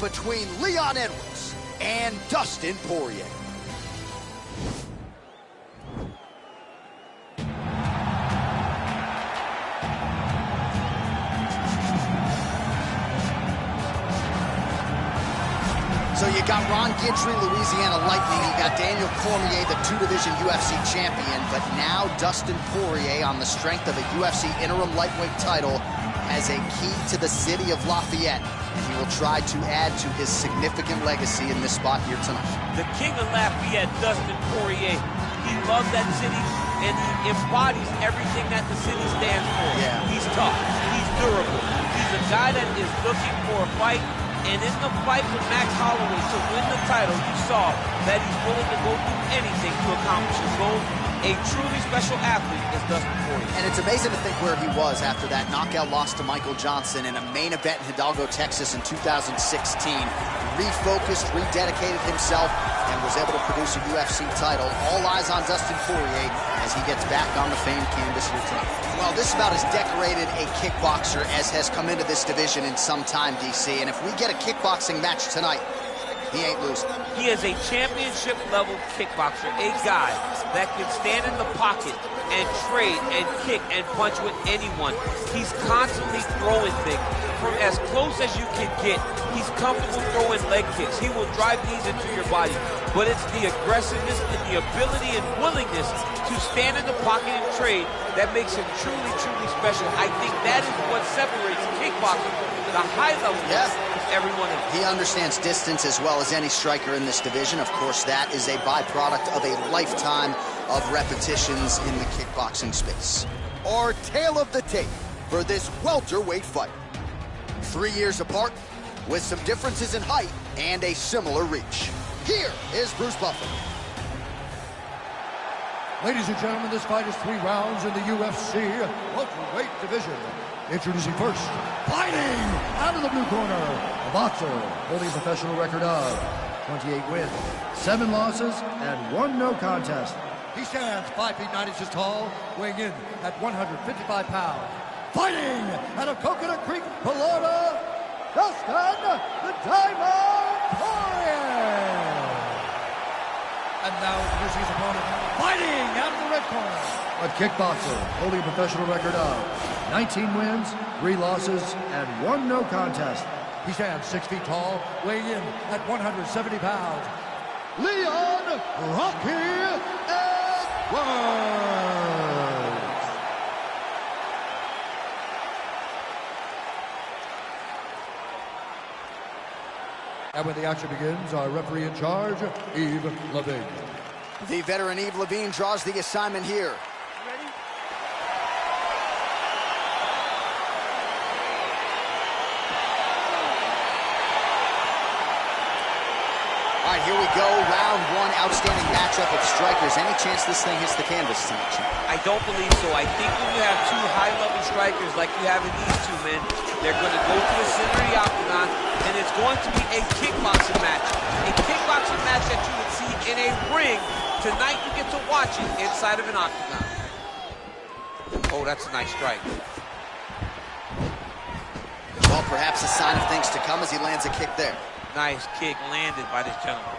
between Leon Edwards and Dustin Poirier. So you got Ron Gidry, Louisiana Lightning. You got Daniel Cormier, the two-division UFC champion. But now Dustin Poirier, on the strength of a UFC interim lightweight title, has a key to the city of Lafayette. And he will try to add to his significant legacy in this spot here tonight. The king of Lafayette, Dustin Poirier. He loves that city, and he embodies everything that the city stands for. Yeah. He's tough. He's durable. He's a guy that is looking for a fight. And in the fight with Max Holloway to win the title, you saw that he's willing to go through anything to accomplish his goals. A truly special athlete is Dustin Poirier. And it's amazing to think where he was after that knockout loss to Michael Johnson in a main event in Hidalgo, Texas in 2016. Refocused, rededicated himself, and was able to produce a UFC title. All eyes on Dustin Poirier as he gets back on the famed canvas here tonight. Well, this is about as decorated a kickboxer as has come into this division in some time, DC. And if we get a kickboxing match tonight, he ain't losing. He is a championship-level kickboxer, a guy that can stand in the pocket and trade and kick and punch with anyone. He's constantly throwing things from as close as you can get. He's comfortable throwing leg kicks. He will drive these into your body. But it's the aggressiveness and the ability and willingness to stand in the pocket and trade that makes him truly, truly special. I think that is what separates kickboxing from the high level of everyone else. He understands distance as well as any striker in this division. Of course, that is a byproduct of a lifetime of repetitions in the kickboxing space. Our tale of the tape for this welterweight fight. 3 years apart, with some differences in height and a similar reach. Here is Bruce Buffer. Ladies and gentlemen, this fight is 3 rounds in the UFC welterweight division. Introducing first, fighting out of the blue corner, a boxer holding a professional record of 28 wins, 7 losses, and 1 no contest. He stands 5 feet 9 inches tall, weighing in at 155 pounds. Fighting out of Coconut Creek, Florida, Dustin the Diamond Poirier. And now introducing his opponent, fighting out of the red corner, a kickboxer holding a professional record of 19 wins, 3 losses, and 1 no contest. He stands 6 feet tall, weighing in at 170 pounds. Leon Rocky Edwards. And when the action begins, our referee in charge, Yves Levine. The veteran Yves Levine draws the assignment here. All right, here we go. Round 1, outstanding matchup of strikers. Any chance this thing hits the canvas tonight, Champ? I don't believe so. I think when you have 2 high-level strikers like you have in these 2 men, they're going to go to the center of the octagon, and it's going to be a kickboxing match. A kickboxing match that you would see in a ring. Tonight you get to watch it inside of an octagon. Oh, that's a nice strike. Well, perhaps a sign of things to come as he lands a kick there. Nice kick landed by this gentleman.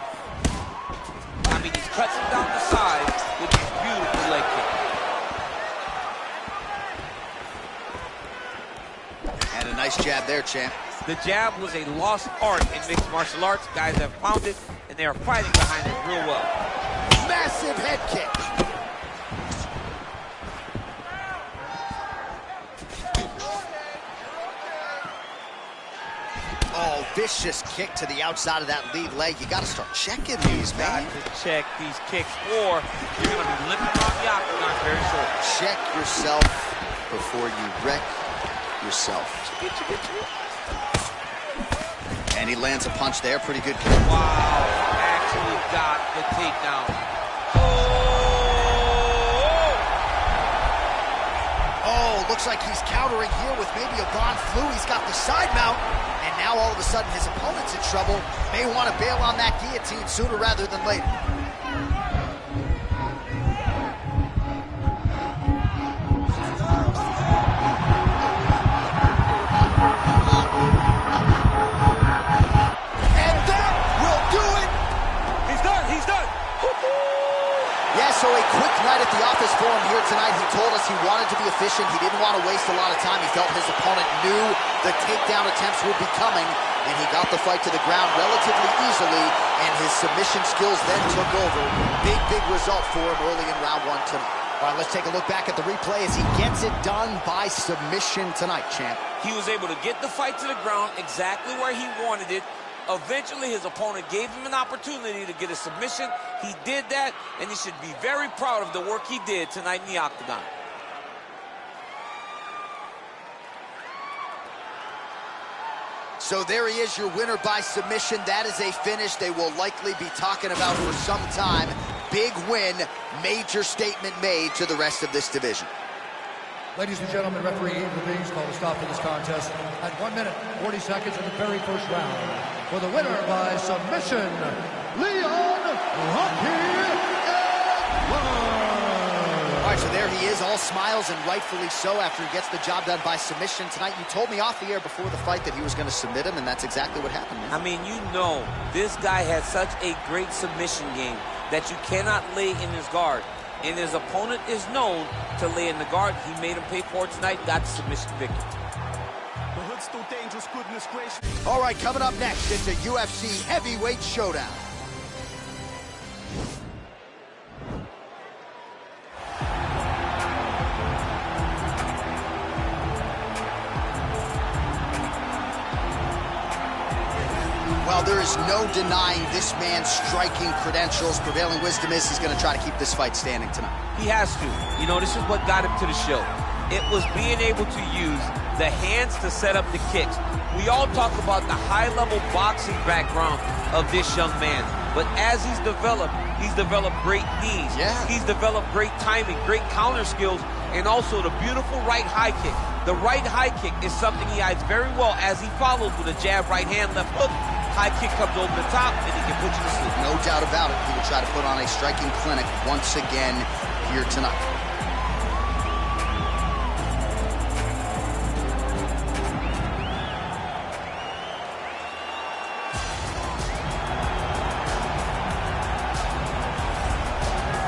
I mean, he's cutting down the side with these beautiful leg kicks. And a nice jab there, Champ. The jab was a lost art in mixed martial arts. Guys have found it, and they are fighting behind it real well. Massive head kick. Oh, vicious kick to the outside of that lead leg. You got to start checking these, man. Got to check these kicks, or you're going to be limping around the octagon very short. Check yourself before you wreck yourself. And he lands a punch there. Pretty good kick. Wow, actually got the takedown. Oh, looks like he's countering here with maybe a Von Flue. He's got the side mount. And now all of a sudden his opponent's in trouble. May want to bail on that guillotine sooner rather than later. was he wanted to be efficient. He didn't want to waste a lot of time. He felt his opponent knew the takedown attempts would be coming, and he got the fight to the ground relatively easily, and his submission skills then took over. Big result for him early in round one tonight. All right, let's take a look back at the replay as he gets it done by submission tonight, champ. He was able to get the fight to the ground exactly where he wanted it. Eventually, his opponent gave him an opportunity to get a submission. He did that, and he should be very proud of the work he did tonight in the octagon. So there he is, your winner by submission. That is a finish they will likely be talking about for some time. Big win, major statement made to the rest of this division. Ladies and gentlemen, referee Ian Levine called a stop to this contest at 1 minute, 40 seconds in the very first round. For the winner by submission, Leon Rocky Edwards. All right, so there he is, all smiles, and rightfully so after he gets the job done by submission tonight. You told me off the air before the fight that he was going to submit him, and that's exactly what happened, man. I mean, you know, this guy has such a great submission game that you cannot lay in his guard. And his opponent is known to lay in the guard. He made him pay for it tonight, got the submission victory. All right, coming up next, it's a UFC heavyweight showdown. Well, there is no denying this man's striking credentials. Prevailing wisdom is he's going to try to keep this fight standing tonight. He has to. You know, this is what got him to the show. It was being able to use the hands to set up the kicks. We all talk about the high-level boxing background of this young man. But as he's developed great knees. Yeah. He's developed great timing, great counter skills, and also the beautiful right high kick. The right high kick is something he hides very well as he follows with a jab, right hand, left hook. High kick comes over the top, and he can put you to sleep. No doubt about it. He will try to put on a striking clinic once again here tonight.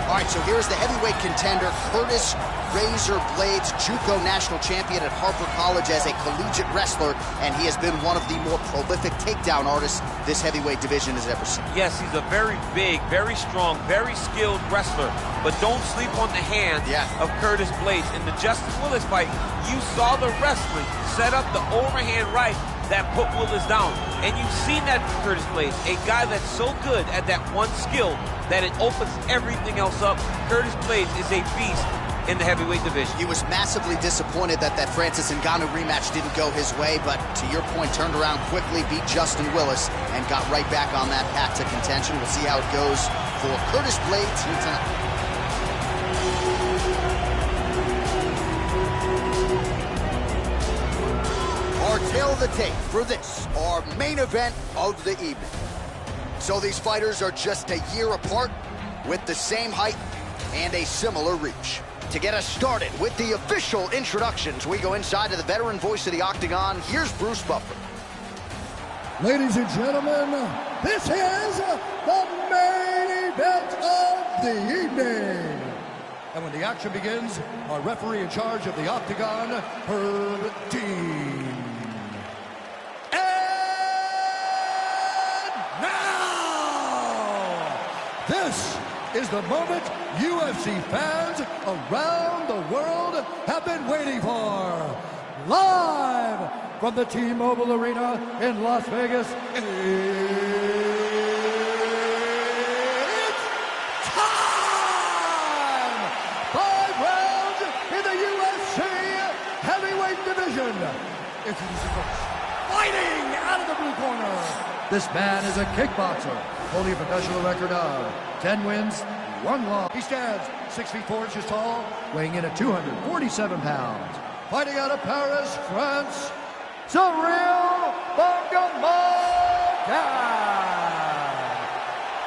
All right, so here's the heavyweight contender, Curtis Razor Blaydes, JUCO national champion at Harper College as a collegiate wrestler, and he has been one of the more prolific takedown artists this heavyweight division has ever seen. Yes, he's a very big, very strong, very skilled wrestler, but don't sleep on the hands of Curtis Blaydes. In the Justin Willis fight, you saw the wrestling set up the overhand right that put Willis down. And you've seen that from Curtis Blaydes, a guy that's so good at that one skill that it opens everything else up. Curtis Blaydes is a beast in the heavyweight division. He was massively disappointed that Francis Ngannou rematch didn't go his way, but to your point, turned around quickly, beat Justin Willis, and got right back on that path to contention. We'll see how it goes for Curtis Blaydes here tonight. Our tail of the tape for this, our main event of the evening. So these fighters are just a year apart with the same height and a similar reach. To get us started with the official introductions, we go inside to the veteran voice of the Octagon. Here's Bruce Buffer. Ladies and gentlemen, this is the main event of the evening. And when the action begins, our referee in charge of the Octagon, Herb Dean. And now, this is the moment UFC fans around the world have been waiting for. Live from the T-Mobile Arena in Las Vegas, it's time! 5 rounds in the UFC heavyweight division. Introducing first, fighting out of the blue corner. This man is a kickboxer, holding a professional record of 10 wins, 1 loss. He stands 6 feet 4 inches tall, weighing in at 247 pounds. Fighting out of Paris, France, Cyril Bangamota.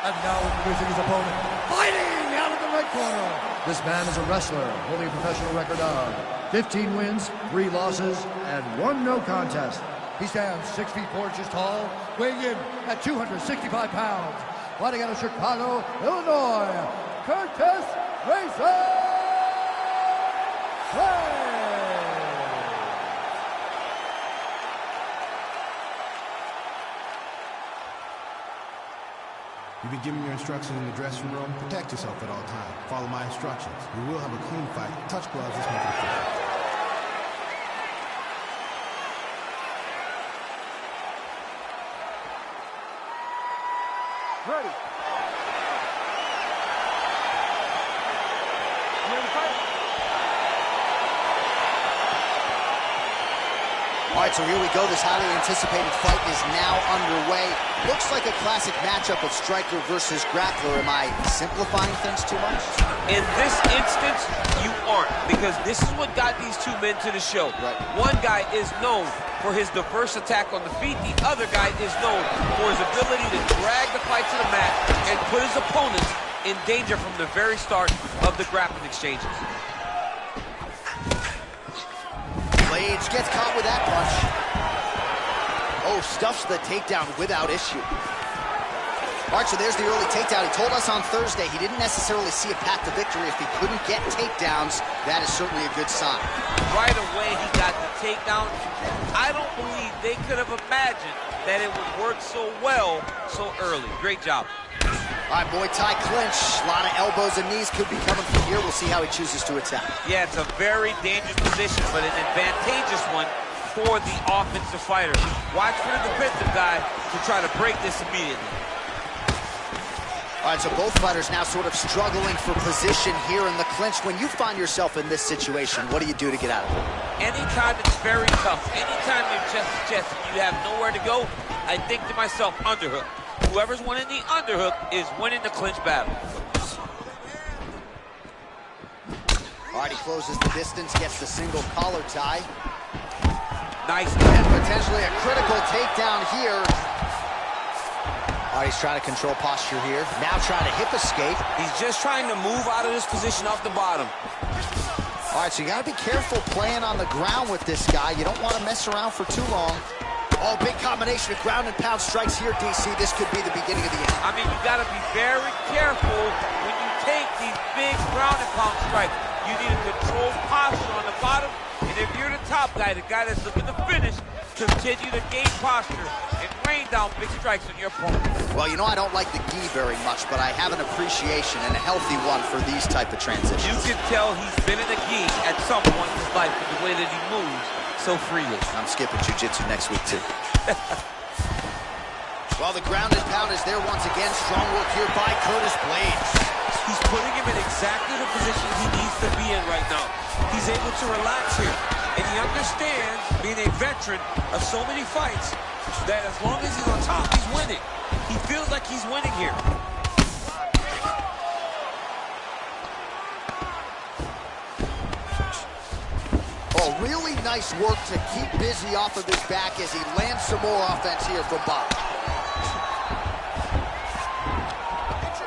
And now introducing his opponent, fighting out of the red corner. This man is a wrestler, holding a professional record of 15 wins, 3 losses, and 1 no contest. He stands 6 feet 4 inches tall, weighing in at 265 pounds. Fighting out of Chicago, Illinois, Curtis Razor You've been given your instructions in the dressing room. Protect yourself at all times. Follow my instructions. We will have a clean fight. Touch gloves. Let's make it official. Ready. You ready to fight? All right, so here we go. This highly anticipated fight is now underway. Looks like a classic matchup of striker versus grappler. Am I simplifying things too much? In this instance, you aren't, because this is what got these two men to the show. Right. One guy is known for his diverse attack on the feet. The other guy is known for his ability to drag the fight to the mat and put his opponents in danger from the very start of the grappling exchanges. Blaydes gets caught with that punch. Oh, stuffs the takedown without issue. All right, so there's the early takedown. He told us on Thursday he didn't necessarily see a path to victory if he couldn't get takedowns. That is certainly a good sign. Right away, he got the takedown. I don't believe they could have imagined that it would work so well so early. Great job. All right, Muay Thai clinch. A lot of elbows and knees could be coming from here. We'll see how he chooses to attack. Yeah, it's a very dangerous position, but an advantageous one for the offensive fighter. Watch for the defensive guy to try to break this immediately. All right, so both fighters now sort of struggling for position here in the clinch. When you find yourself in this situation, what do you do to get out of it? Anytime it's very tough, anytime you're chest to chest and you have nowhere to go, I think to myself, underhook. Whoever's winning the underhook is winning the clinch battle. All right, he closes the distance, gets the single collar tie. Nice. And potentially a critical takedown here. All right, he's trying to control posture here. Now trying to hip escape. He's just trying to move out of this position off the bottom. All right, so you got to be careful playing on the ground with this guy. You don't want to mess around for too long. Oh, big combination of ground and pound strikes here, DC. This could be the beginning of the end. I mean, you got to be very careful when you take these big ground and pound strikes. You need to control posture on the bottom. And if you're the top guy, the guy that's looking to finish, continue to gain posture and rain down big strikes on your opponent. Well, you know, I don't like the gi very much, but I have an appreciation and a healthy one for these type of transitions. You can tell he's been in a gi at some point in his life with the way that he moves so freely. I'm skipping jiu-jitsu next week, too. Well, the ground and pound is there once again. Strong work here by Curtis Blaydes. He's putting him in exactly the position he needs to be in right now. He's able to relax here. And he understands, being a veteran of so many fights, that as long as he's on top, he's winning. He feels like he's winning here. Oh, really nice work to keep busy off of his back as he lands some more offense here from Bob.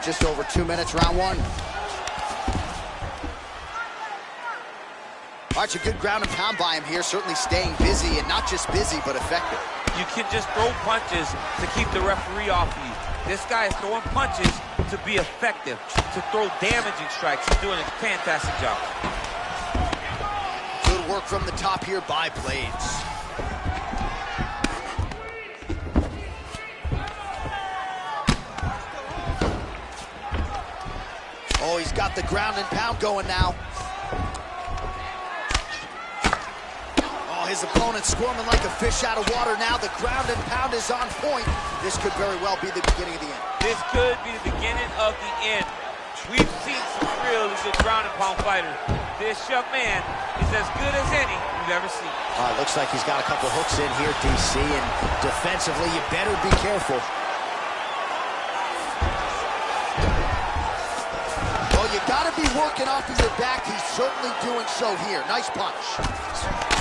Just over 2 minutes, round one. All right, so good ground and pound by him here, certainly staying busy, and not just busy, but effective. You can just throw punches to keep the referee off you. This guy is throwing punches to be effective, to throw damaging strikes. He's doing a fantastic job. Good work from the top here by Blaydes. Oh, he's got the ground and pound going now. Oh, his opponent's squirming like a fish out of water now. The ground and pound is on point. This could very well be the beginning of the end. This could be the beginning of the end. We've seen some really good ground and pound fighters. This young man is as good as any we've ever seen. Looks like he's got a couple hooks in here, DC, and defensively, you better be careful. Well, you gotta be working off of your back. He's certainly doing so here. Nice punch.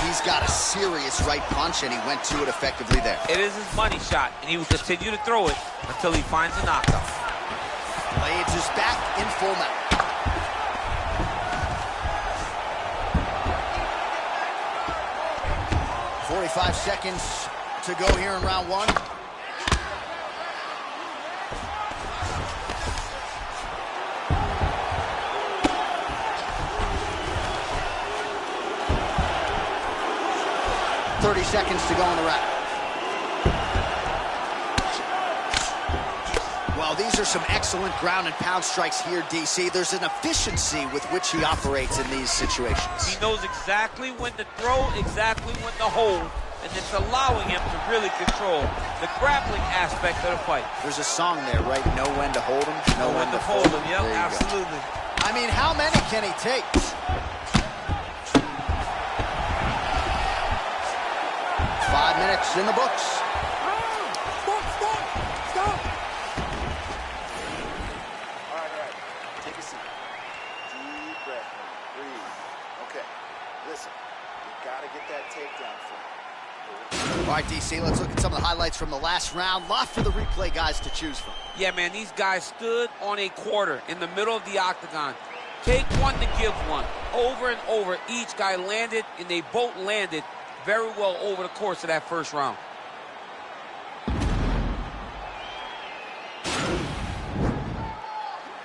He's got a serious right punch, and he went to it effectively there. It is his money shot, and he will continue to throw it until he finds a knockout. Blaydes is back in full mount. .45 seconds to go here in round one. 30 seconds to go in the round. Well, these are some excellent ground and pound strikes here, DC. There's an efficiency with which he operates in these situations. He knows exactly when to throw, exactly when to hold, and it's allowing him to really control the grappling aspect of the fight. There's a song there, right? Know when to hold him, know when to fold him. Yep, absolutely. I mean, how many can he take? 5 minutes in the books. All right, DC, let's look at some of the highlights from the last round. Lot for the replay guys to choose from. Yeah, man, these guys stood on a quarter in the middle of the octagon. Take one to give one. Over and over, each guy landed, and they both landed very well over the course of that first round.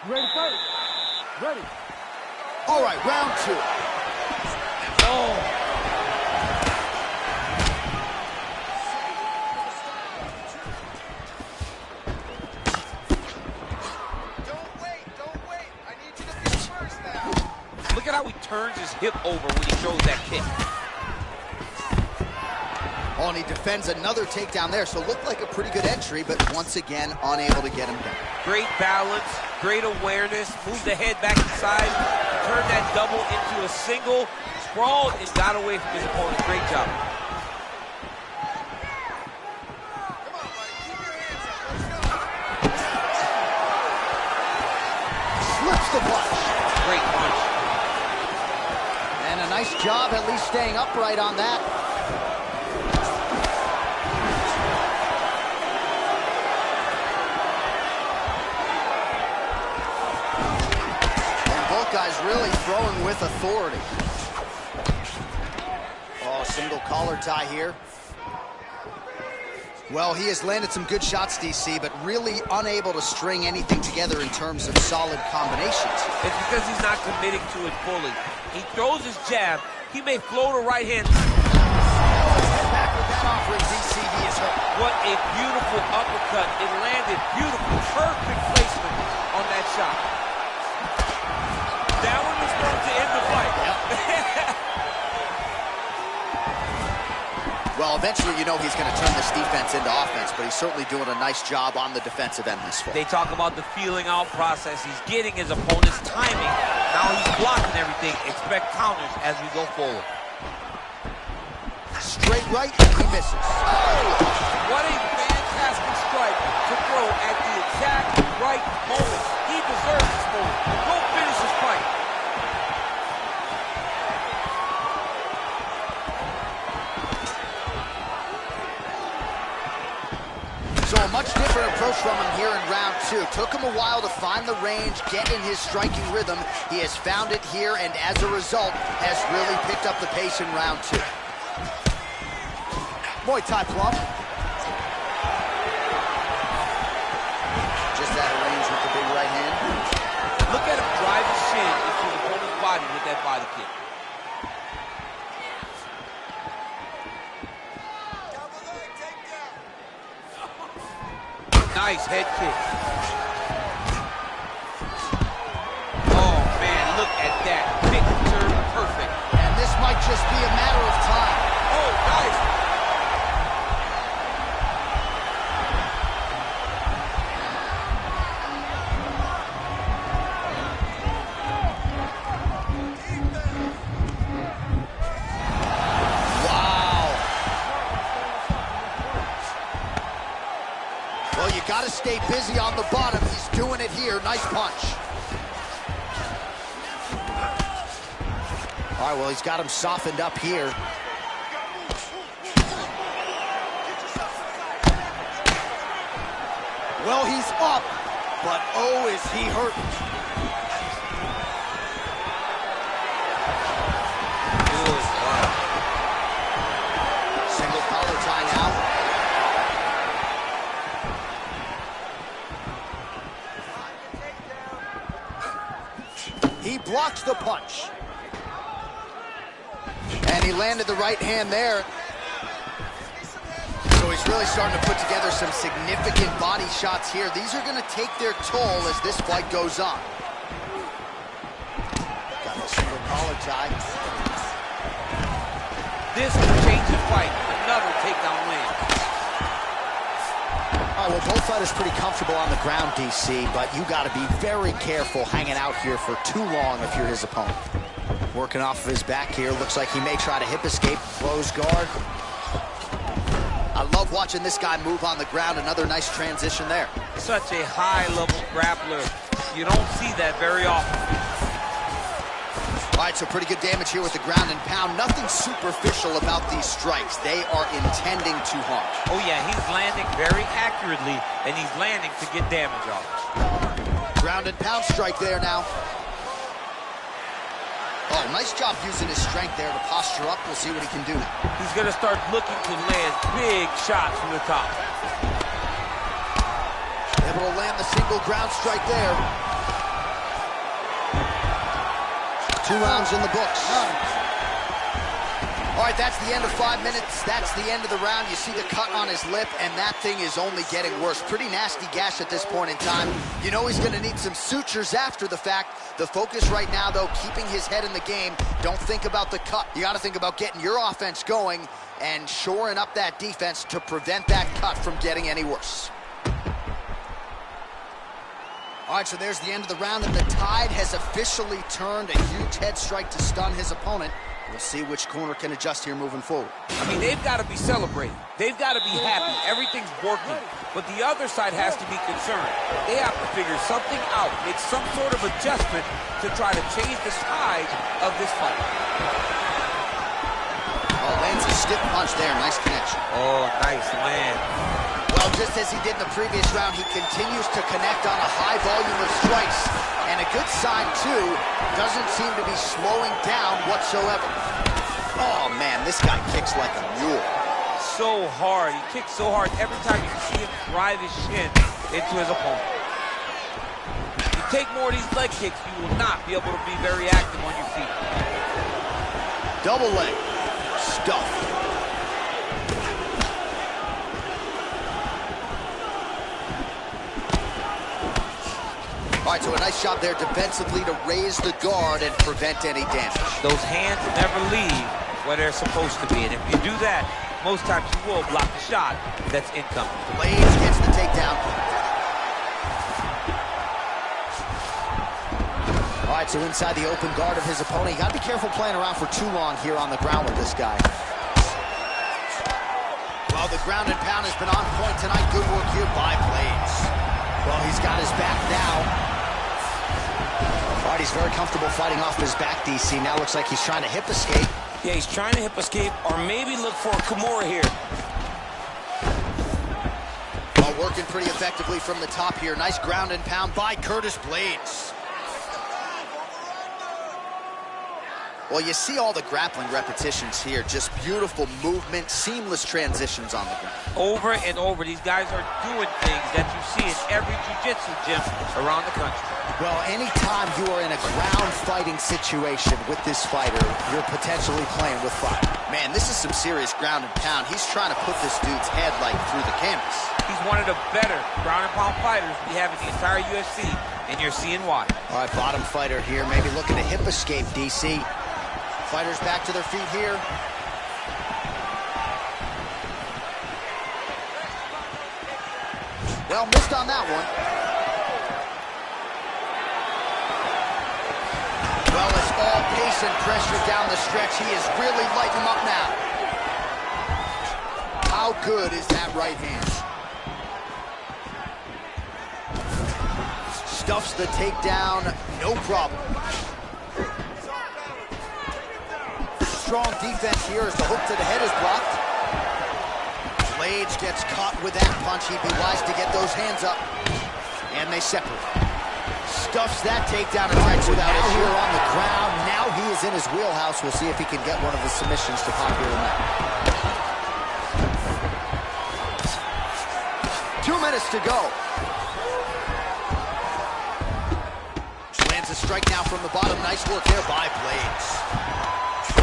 Ready, fight. Ready. All right, round 2. Oh. Look at how he turns his hip over when he throws that kick. Oh, and he defends another takedown there, so looked like a pretty good entry, but once again, unable to get him down. Great balance, great awareness, moved the head back inside, turned that double into a single, sprawled, and got away from his opponent. Great job. Slips the punch. Great punch. And a nice job at least staying upright on that. And both guys really throwing with authority. Oh, single collar tie here. Well, he has landed some good shots, DC, but really unable to string anything together in terms of solid combinations. It's because he's not committing to it fully. He throws his jab. He may float a right hand. Back with that offering, DC, he is hurt. What a beautiful uppercut. It landed beautiful, perfect placement on that shot. That one was going to end the fight. Yep. Well, eventually, you know he's going to turn this defense into offense, but he's certainly doing a nice job on the defensive end this fall. They talk about the feeling out process. He's getting his opponent's timing. Now he's blocking everything. Expect counters as we go forward. Straight right, and he misses. Oh! What a fantastic strike to throw at the exact right moment. He deserves this moment. Go finish this fight. So a much different approach from him here in round 2. Took him a while to find the range, get in his striking rhythm. He has found it here, and as a result, has really picked up the pace in round 2. Muay Thai plum. Just out of range with the big right hand. Look at him drive his shin into the opponent's body with that body kick. Nice head kick. Oh, man, look at that. Picture perfect. And this might just be a matter of time. Oh, nice. Well, you got to stay busy on the bottom. He's doing it here. Nice punch. All right, well, he's got him softened up here. Well, he's up, but oh, is he hurt. Single collar tie now. He blocked the punch. And he landed the right hand there. So he's really starting to put together some significant body shots here. These are going to take their toll as this fight goes on. Got a single collar tie. This will change the fight. Another takedown win. All right, well, both fighters pretty comfortable on the ground, DC, but you got to be very careful hanging out here for too long if you're his opponent. Working off of his back here. Looks like he may try to hip escape. Close guard. I love watching this guy move on the ground. Another nice transition there. Such a high-level grappler. You don't see that very often. All right, so pretty good damage here with the ground and pound. Nothing superficial about these strikes. They are intending to harm. Oh, yeah, he's landing very accurately, and he's landing to get damage off. Ground and pound strike there now. Oh, nice job using his strength there to posture up. We'll see what he can do now. He's going to start looking to land big shots from the top. Able to land the single ground strike there. 2 rounds in the books. All right, that's the end of 5 minutes. That's the end of the round. You see the cut on his lip, and that thing is only getting worse. Pretty nasty gash at this point in time. You know he's going to need some sutures after the fact. The focus right now, though, keeping his head in the game. Don't think about the cut. You got to think about getting your offense going and shoring up that defense to prevent that cut from getting any worse. All right, so there's the end of the round, and the tide has officially turned. A huge head strike to stun his opponent. We'll see which corner can adjust here moving forward. I mean, they've got to be celebrating. They've got to be happy. Everything's working. But the other side has to be concerned. They have to figure something out, make some sort of adjustment to try to change the tide of this fight. Oh, lands a stiff punch there. Nice connection. Oh, nice land. Well, just as he did in the previous round, he continues to connect on a high volume of strikes. And a good sign, too, doesn't seem to be slowing down whatsoever. Oh, man, this guy kicks like a mule. So hard. He kicks so hard every time you see him drive his shin into his opponent. You take more of these leg kicks, you will not be able to be very active on your feet. Double leg. Stuffed. All right, so a nice job there defensively to raise the guard and prevent any damage. Those hands never leave where they're supposed to be, and if you do that, most times you will block the shot that's incoming. Blaydes gets the takedown. All right, so inside the open guard of his opponent. You got to be careful playing around for too long here on the ground with this guy. Well, the ground and pound has been on point tonight. Good work here by Blaydes. Well, he's got his back now. All right, he's very comfortable fighting off his back, DC. Now looks like he's trying to hip escape. Yeah, he's trying to hip escape or maybe look for a Kimura here. Well, working pretty effectively from the top here. Nice ground and pound by Curtis Blaydes. Well, you see all the grappling repetitions here. Just beautiful movement, seamless transitions on the ground. Over and over, these guys are doing things that you see in every jiu-jitsu gym around the country. Well, anytime you are in a ground fighting situation with this fighter, you're potentially playing with fire. Man, this is some serious ground and pound. He's trying to put this dude's head like through the canvas. He's one of the better ground and pound fighters we have in the entire UFC, and you're seeing why. All right, bottom fighter here, maybe looking to hip escape, DC. Fighters back to their feet here. Well, missed on that one. Well, it's all pace and pressure down the stretch. He is really lighting him up now. How good is that right hand? Stuffs the takedown, no problem. Strong defense here as the hook to the head is blocked. Blaydes gets caught with that punch. He'd be wise to get those hands up. And they separate. Stuffs that takedown attempt without it here on the ground. Now he is in his wheelhouse. We'll see if he can get one of the submissions to pop here tonight. 2 minutes to go. Lands a strike now from the bottom. Nice work there by Blaydes.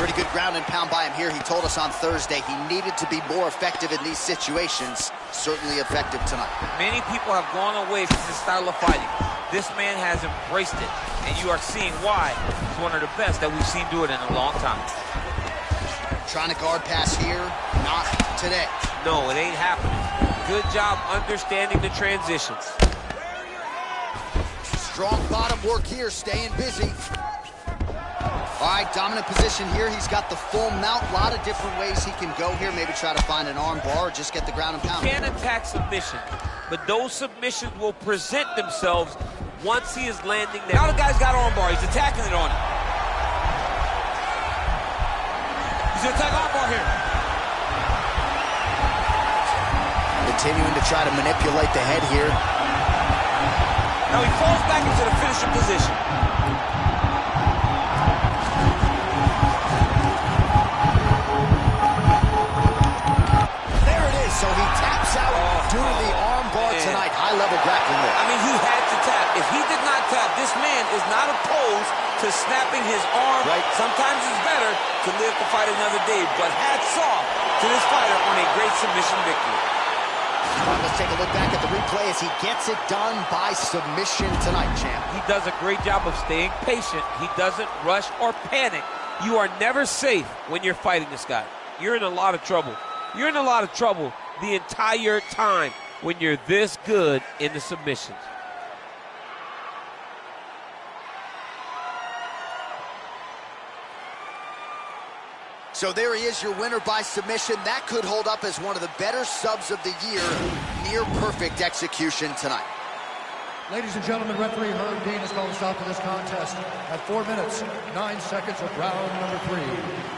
Pretty good ground and pound by him here. He told us on Thursday he needed to be more effective in these situations. Certainly effective tonight. Many people have gone away from this style of fighting. This man has embraced it, and you are seeing why he's one of the best that we've seen do it in a long time. Trying to guard pass here, not today. No, it ain't happening. Good job understanding the transitions. Strong bottom work here, staying busy. All right, dominant position here. He's got the full mount. A lot of different ways he can go here. Maybe try to find an arm bar or just get the ground and pound. He can attack submission, but those submissions will present themselves once he is landing there. Now the guy's got arm bar. He's attacking it on him. He's going to attack arm bar here. Continuing to try to manipulate the head here. Now he falls back into the finishing position. There it is. So he taps out due to the arm bar tonight. High-level grappling there. I mean, he had to tap. If he did not tap, this man is not opposed to snapping his arm. Right. Sometimes it's better to live to fight another day. But hats off to this fighter on a great submission victory. All right, let's take a look back at the replay as he gets it done by submission tonight, champ. He does a great job of staying patient. He doesn't rush or panic. You are never safe when you're fighting this guy. You're in a lot of trouble. You're in a lot of trouble the entire time when you're this good in the submissions. So there he is, your winner by submission. That could hold up as one of the better subs of the year. Near perfect execution tonight. Ladies and gentlemen, referee Herb Dean has called a stop to this contest at 4 minutes, 9 seconds of round number 3.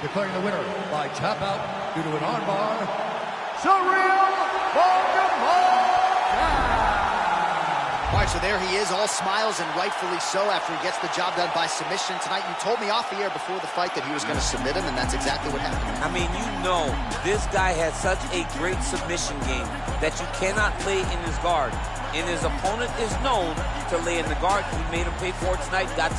Declaring the winner by tap out due to an armbar, Cyril Blaydes-Gane. All right, so there he is, all smiles, and rightfully so after he gets the job done by submission tonight. You told me off the air before the fight that he was going to submit him, and that's exactly what happened. I mean, you know, this guy has such a great submission game that you cannot lay in his guard. And his opponent is known to lay in the guard. He made him pay for it tonight. Got